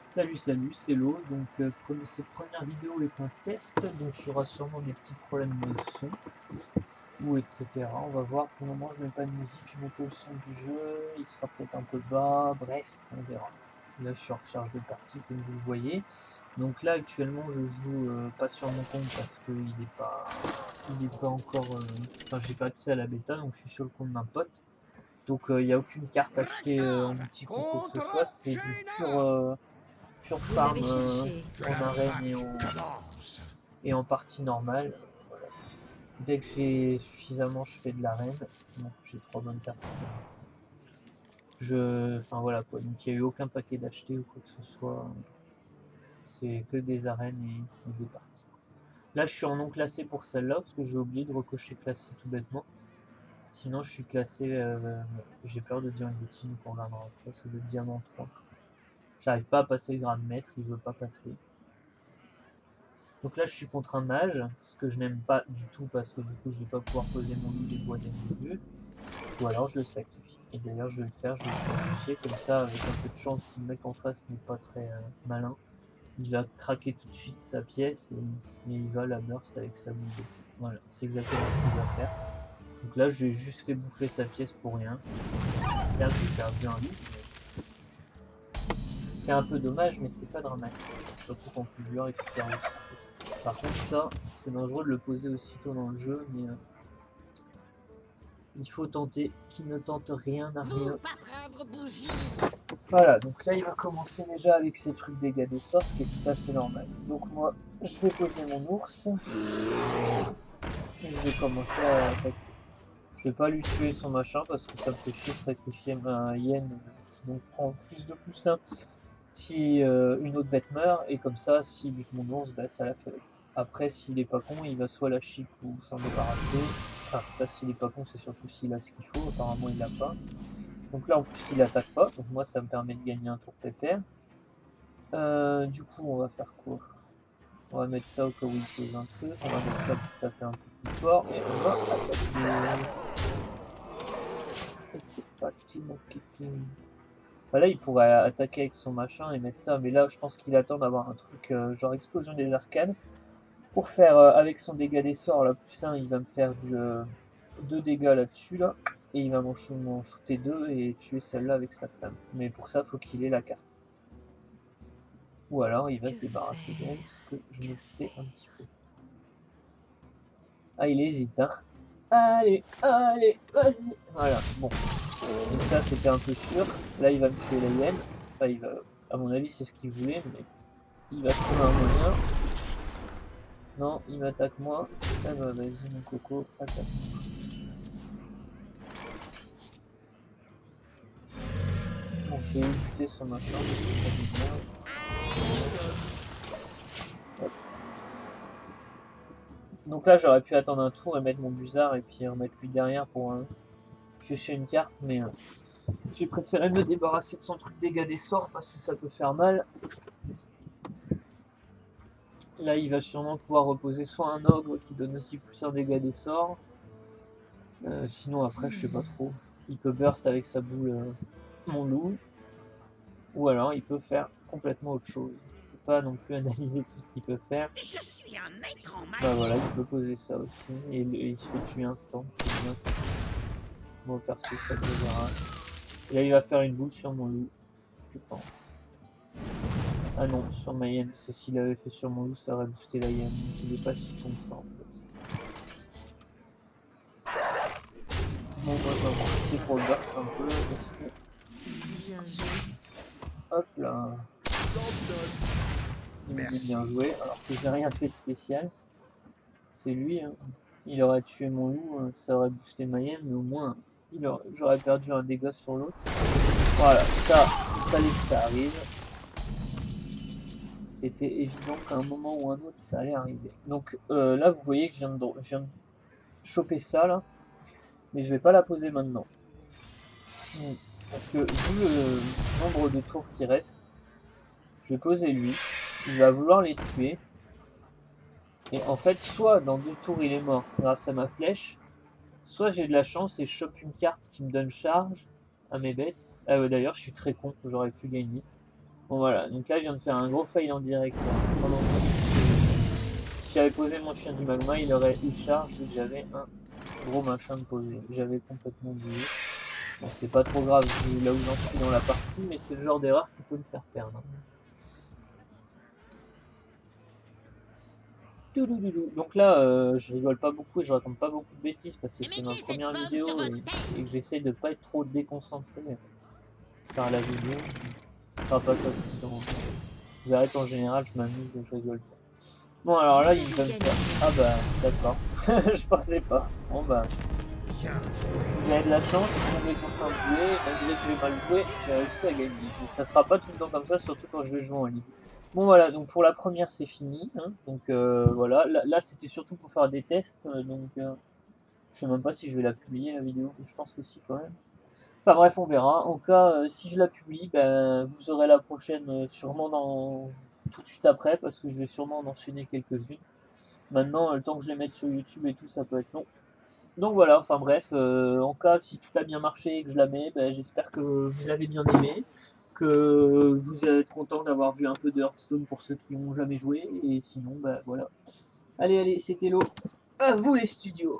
Salut, salut, c'est Lo. Donc, cette première vidéo est un test, donc il y aura sûrement des petits problèmes de son ou etc. On va voir. Pour le moment, je mets pas de musique, je mets que le son du jeu. Il sera peut-être un peu bas. Bref, on verra. Là, je suis en recharge de partie, comme vous le voyez. Donc là, actuellement, je joue pas sur mon compte parce il est pas encore. Enfin, j'ai pas accès à la bêta, donc je suis sur le compte d'un pote. Donc, il n'y a aucune carte achetée en Richard, boutique ou quoi que ce contre soit. C'est du Jaina. pure Vous l'avez farm cherché. Que en la arène traque commence. et en partie normale. Voilà. Dès que j'ai suffisamment, je fais de l'arène. Donc j'ai 3 bonnes cartes pour l'instant. Enfin voilà quoi. Donc il n'y a eu aucun paquet d'acheter ou quoi que ce soit. C'est que des arènes et des parties. Là je suis en non classé pour celle-là parce que j'ai oublié de recocher classé tout bêtement. Sinon je suis classé, j'ai peur de dire une bêtise qu'on regardera après, c'est le diamant 3. J'arrive pas à passer le grade maître, il veut pas passer. Donc là, je suis contre un mage, ce que je n'aime pas du tout parce que du coup, je vais pas pouvoir poser mon loup des bois dès le début. Ou alors, je le sacrifie. Et d'ailleurs, je vais le faire, je vais le sacrifier. Comme ça, avec un peu de chance, si le mec en face n'est pas très malin, il va craquer tout de suite sa pièce et il va la burst avec sa boule de feu. Voilà, c'est exactement ce qu'il va faire. Donc là, je lui ai juste fait bouffer sa pièce pour rien. Certes, j'ai perdu un loup, mais c'est un peu dommage, mais c'est pas dramatique. Surtout quand plusieurs récupèrent aussi. Par contre, ça, c'est dangereux de le poser aussitôt dans le jeu, mais il faut tenter. Qui ne tente rien n'a Vous, rien. pas prendre bougie. Voilà, donc là, il va commencer déjà avec ses trucs dégâts des sorts, ce qui est tout à fait normal. Donc moi, je vais poser mon ours, et je vais commencer à attaquer. Je vais pas lui tuer son machin, parce que ça me fait chier de sacrifier ma hyène, qui donc prend plus de plus 1 si une autre bête meurt, et comme ça, s'il bute mon ours, bah, ça l'a fait. Après, s'il est pas con, il va soit la chip ou s'en débarrasser. Enfin, c'est pas s'il est pas con, c'est surtout s'il a ce qu'il faut. Apparemment, il l'a pas. Donc là, en plus, il attaque pas. Donc moi, ça me permet de gagner un tour pépère. Du coup, on va faire quoi? On va mettre ça au cas où il pose un truc. On va mettre ça pour taper un peu plus fort. Et on va attaquer. Et c'est parti, mon kiki. Bah là, il pourrait attaquer avec son machin et mettre ça. Mais là, je pense qu'il attend d'avoir un truc genre explosion des arcanes. Pour faire avec son dégât des sorts, là, plus 1, il va me faire 2 dégâts là-dessus, là. Et il va m'en shooter 2 et tuer celle-là avec sa flamme. Mais pour ça, faut qu'il ait la carte. Ou alors, il va Que se débarrasser d'elle, faire? ce que je Que me doutais un faire? petit peu. Ah, il hésite, hein. Allez, allez, vas-y. Voilà, bon. Donc ça, c'était un peu sûr. Là, il va me tuer la hyène. Enfin, il va... À mon avis, c'est ce qu'il voulait, mais il va trouver un moyen. Non, il m'attaque moi. Ah bah, vas-y, mon coco, attaque-moi. Donc j'ai évité son machin parce que ça fait bien. Hop. Donc là j'aurais pu attendre un tour et mettre mon Buzard et puis remettre lui derrière pour piocher une carte, mais j'ai préféré me débarrasser de son truc dégâts des sorts parce que ça peut faire mal. Là il va sûrement pouvoir reposer soit un ogre qui donne aussi plus un dégât des sorts. Sinon après je sais pas trop. Il peut burst avec sa boule mon loup. Ou alors il peut faire complètement autre chose. Je peux pas non plus analyser tout ce qu'il peut faire. Je suis un maître en Bah magie. voilà, il peut poser ça aussi. Et il se fait tuer instant, c'est bien. Moi perso, ça me dérange. Et là, il va faire une boule sur mon loup, je pense. Ah non, sur ma hyène. C'est s'il avait fait sur mon loup, ça aurait boosté la hyène. Il est pas si con que ça en fait. Bon, moi j'en ai profité pour le burst un peu parce que. Bien joué. Hop là. Il me dit bien Merci. joué, alors que j'ai rien fait de spécial. C'est lui, hein. Il aurait tué mon loup, ça aurait boosté ma hyène, mais au moins, j'aurais perdu un dégât sur l'autre. Voilà, ça, il fallait que ça arrive. C'était évident qu'à un moment ou un autre, ça allait arriver. Donc là, vous voyez que je viens de choper ça, là, mais je vais pas la poser maintenant. Parce que vu le nombre de tours qui restent, je vais poser lui, il va vouloir les tuer, et en fait, soit dans 2 tours il est mort grâce à ma flèche, soit j'ai de la chance et je chope une carte qui me donne charge à mes bêtes. Ah ouais, d'ailleurs, je suis très con, j'aurais pu gagner. Bon voilà, donc là je viens de faire un gros fail en direct. Pendant si j'avais posé mon chien du magma, il aurait eu charge vu que j'avais un gros machin de poser. J'avais complètement oublié. Bon, c'est pas trop grave vu là où j'en suis dans la partie, mais c'est le genre d'erreur qui peut me faire perdre. Donc là, je rigole pas beaucoup et je raconte pas beaucoup de bêtises parce que Et c'est ma mettez cette première pomme vidéo sur votre tête. et que j'essaie de pas être trop déconcentré par la vidéo. Ce sera pas ça tout le temps. Vous verrez qu'en général, je m'amuse et je rigole pas. Bon, alors là, il va me faire... Ah bah, d'accord. Je pensais pas. Bon bah, Bien joué. vous avez de la chance, je suis tombé contre un boulet, malgré que j'ai mal joué, j'ai réussi à gagner. Donc ça sera pas tout le temps comme ça, surtout quand je vais jouer en ligne. Bon voilà, donc pour la première c'est fini, hein. Donc voilà, là c'était surtout pour faire des tests, donc je sais même pas si je vais la publier la vidéo, je pense que si quand même. Enfin bref, on verra. En cas, si je la publie, ben, vous aurez la prochaine sûrement dans tout de suite après, parce que je vais sûrement en enchaîner quelques-unes. Maintenant, le temps que je les mette sur YouTube et tout, ça peut être long. Donc voilà, enfin bref, en cas si tout a bien marché et que je la mets, ben, j'espère que vous avez bien aimé, que vous êtes content d'avoir vu un peu de Hearthstone pour ceux qui n'ont jamais joué, et sinon, ben voilà. Allez, allez, c'était l'eau. À vous les studios.